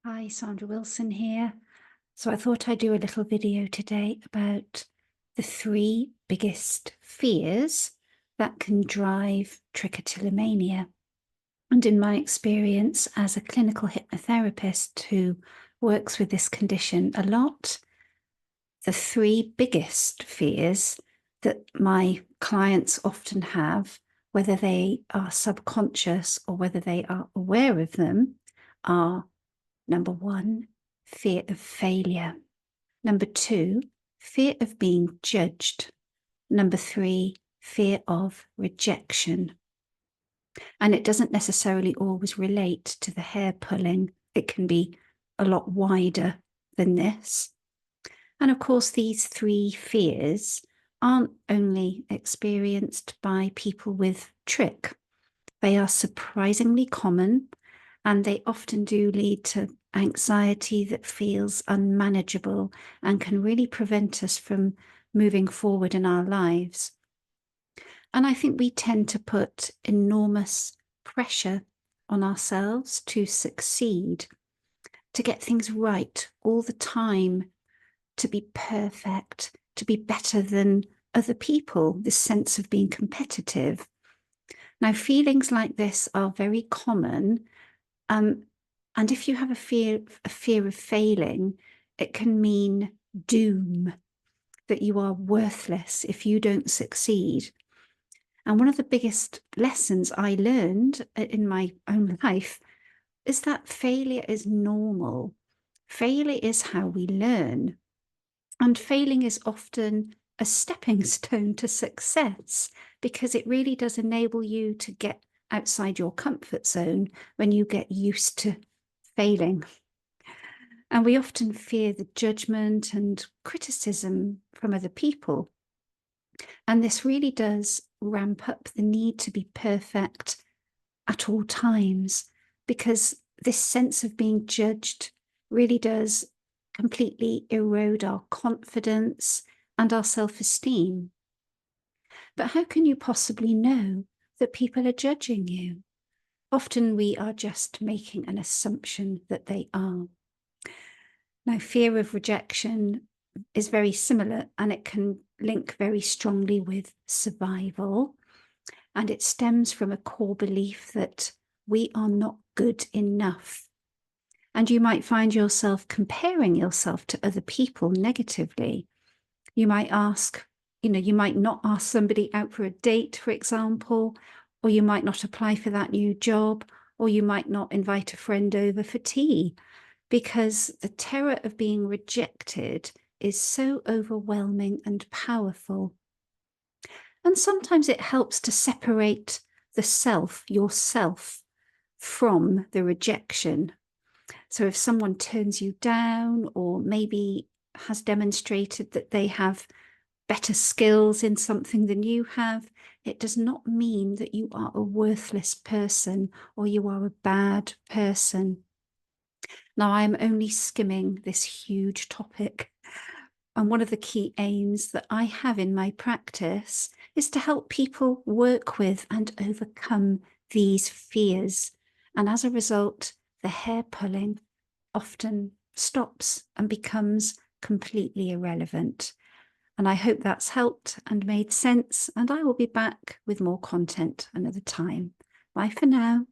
Hi, Sandra Wilson here. So I thought I'd do a little video today about the three biggest fears that can drive trichotillomania. And in my experience as a clinical hypnotherapist who works with this condition a lot, the three biggest fears that my clients often have, whether they are subconscious or whether they are aware of them, are number one, fear of failure. Number two, fear of being judged. Number three, fear of rejection. And it doesn't necessarily always relate to the hair pulling. It can be a lot wider than this. And of course, these three fears aren't only experienced by people with trich. They are surprisingly common, and they often do lead to anxiety that feels unmanageable and can really prevent us from moving forward in our lives. And I think we tend to put enormous pressure on ourselves to succeed, to get things right all the time, to be perfect, to be better than other people, this sense of being competitive. Now, feelings like this are very common. And if you have a fear of failing, it can mean doom, that you are worthless if you don't succeed. And one of the biggest lessons I learned in my own life is that failure is normal. Failure is how we learn. And failing is often a stepping stone to success because it really does enable you to get outside your comfort zone when you get used to failing. And we often fear the judgment and criticism from other people. And this really does ramp up the need to be perfect at all times, because this sense of being judged really does completely erode our confidence and our self-esteem. But how can you possibly know that people are judging you? Often we are just making an assumption that they are. Now, fear of rejection is very similar, and it can link very strongly with survival. And it stems from a core belief that we are not good enough. And you might find yourself comparing yourself to other people negatively. You might ask, you might not ask somebody out for a date, for example, or you might not apply for that new job, or you might not invite a friend over for tea, because the terror of being rejected is so overwhelming and powerful. And sometimes it helps to separate the self, yourself, from the rejection. So if someone turns you down, or maybe has demonstrated that they have better skills in something than you have, it does not mean that you are a worthless person or you are a bad person. Now, I am only skimming this huge topic. And one of the key aims that I have in my practice is to help people work with and overcome these fears. And as a result, the hair pulling often stops and becomes completely irrelevant. And I hope that's helped and made sense. And I will be back with more content another time. Bye for now.